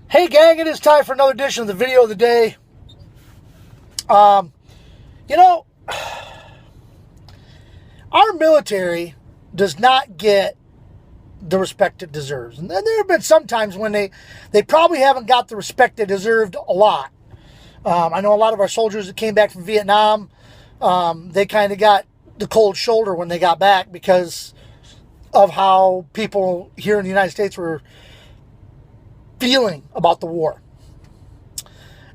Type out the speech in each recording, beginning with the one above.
Hey gang, it is time for another edition of the video of the day. Um, you know, our military does not get the respect it deserves. And there have been some times when they probably haven't got the respect they deserved a lot. I know a lot of our soldiers that came back from Vietnam, they kind of got the cold shoulder when they got back because of how people here in the United States were feeling about the war.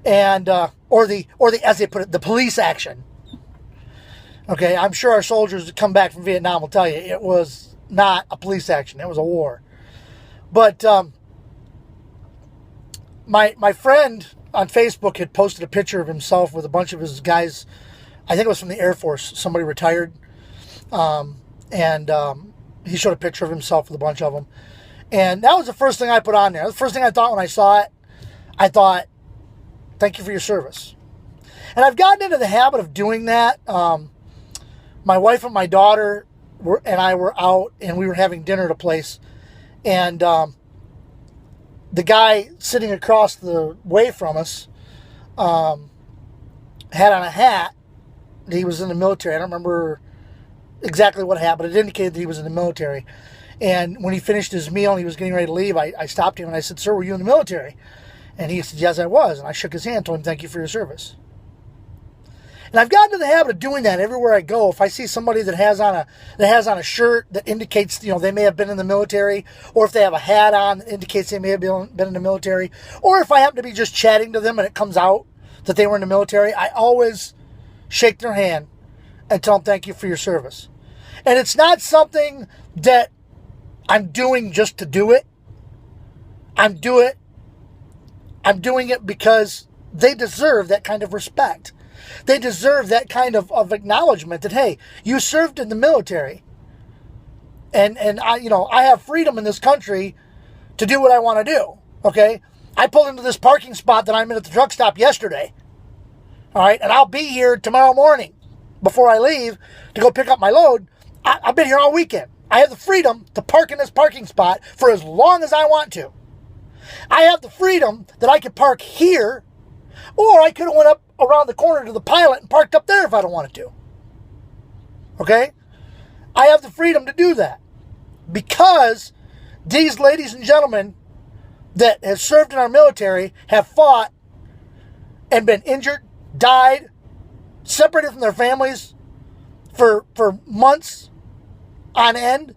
And or the as they put it, the police action. Okay, I'm sure our soldiers that come back from Vietnam will tell you it was not a police action, it was a war. But my friend on Facebook had posted a picture of himself with a bunch of his guys. I think it was from the Air Force, somebody retired. He showed a picture of himself with a bunch of them. And that was the first thing I put on there. The first thing I thought when I saw it, I thought, thank you for your service. And I've gotten into the habit of doing that. My wife and my daughter and I were out, and we were having dinner at a place. And the guy sitting across the way from us had on a hat that he was in the military. I don't remember exactly what hat, but it indicated that he was in the military. And when he finished his meal and he was getting ready to leave, I stopped him and I said, "Sir, were you in the military?" And he said, "Yes, I was." And I shook his hand, told him, "Thank you for your service." And I've gotten into the habit of doing that everywhere I go. If I see somebody that has on a shirt that indicates, they may have been in the military, or if they have a hat on that indicates they may have been in the military, or if I happen to be just chatting to them and it comes out that they were in the military, I always shake their hand and tell them, "Thank you for your service." And it's not something that I'm doing just to do it. I'm doing it because they deserve that kind of respect. They deserve that kind of acknowledgement that, hey, you served in the military. And I have freedom in this country to do what I want to do. Okay? I pulled into this parking spot that I'm in at the truck stop yesterday. All right? And I'll be here tomorrow morning before I leave to go pick up my load. I've been here all weekend. I have the freedom to park in this parking spot for as long as I want to. I have the freedom that I could park here, or I could have went up around the corner to the Pilot and parked up there if I don't wanted to. Okay? I have the freedom to do that because these ladies and gentlemen that have served in our military have fought and been injured, died, separated from their families for months on end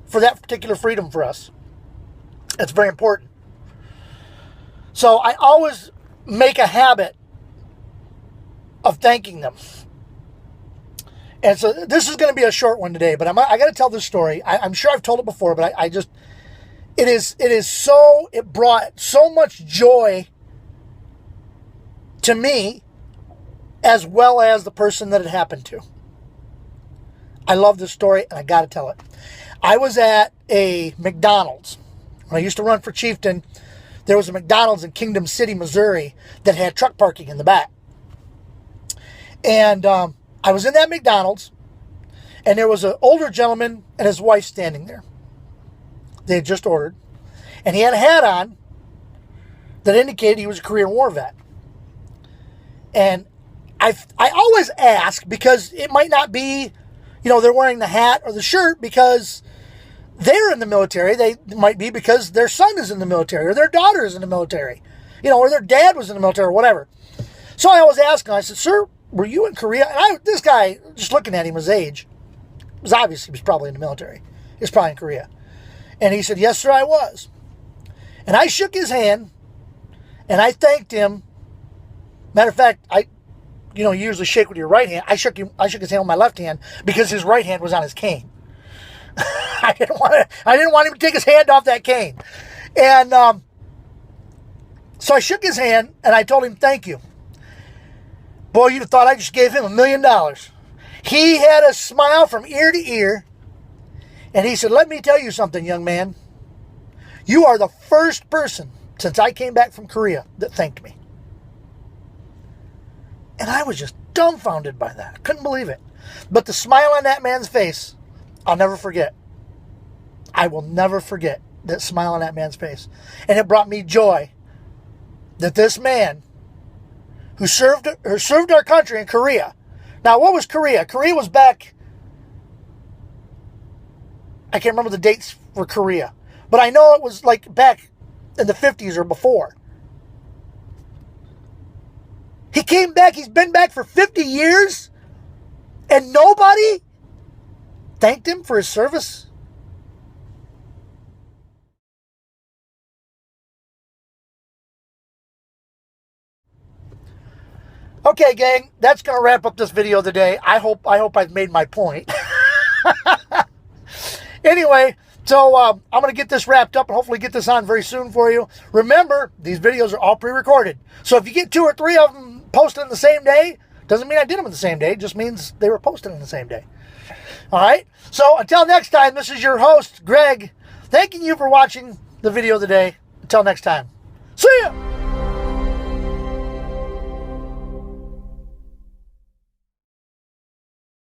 for that particular freedom for us. It's very important. So I always make a habit of thanking them. And so this is going to be a short one today, but I got to tell this story. I'm sure I've told it before, but it brought so much joy to me as well as the person that it happened to. I love this story, and I got to tell it. I was at a McDonald's. When I used to run for Chieftain, there was a McDonald's in Kingdom City, Missouri, that had truck parking in the back. And I was in that McDonald's, and there was an older gentleman and his wife standing there. They had just ordered. And he had a hat on that indicated he was a Korean War vet. And I always ask, because it might not be, they're wearing the hat or the shirt because they're in the military. They might be because their son is in the military or their daughter is in the military, or their dad was in the military or whatever. So I always ask him, I said, "Sir, were you in Korea?" And this guy, just looking at him, his age, was obvious he was probably in the military. He was probably in Korea. And he said, "Yes, sir, I was." And I shook his hand and I thanked him. Matter of fact, you usually shake with your right hand. I shook his hand with my left hand because his right hand was on his cane. I didn't want him to take his hand off that cane. And so I shook his hand and I told him, "Thank you." Boy, you'd have thought I just gave him $1 million. He had a smile from ear to ear. And he said, "Let me tell you something, young man. You are the first person since I came back from Korea that thanked me." And I was just dumbfounded by that. I couldn't believe it. But the smile on that man's face, I'll never forget. I will never forget that smile on that man's face. And it brought me joy that this man who served our country in Korea. Now, what was Korea? Korea was back, I can't remember the dates for Korea, but I know it was like back in the 50s or before. He came back, he's been back for 50 years, and nobody thanked him for his service. Okay, gang, that's going to wrap up this video today. I hope I've made my point. Anyway, so I'm going to get this wrapped up and hopefully get this on very soon for you. Remember, these videos are all pre-recorded. So if you get 2 or 3 of them posted on the same day, doesn't mean I did them on the same day. It just means they were posted on the same day. All right? So until next time, this is your host, Greg, thanking you for watching the video today. Until next time. See ya!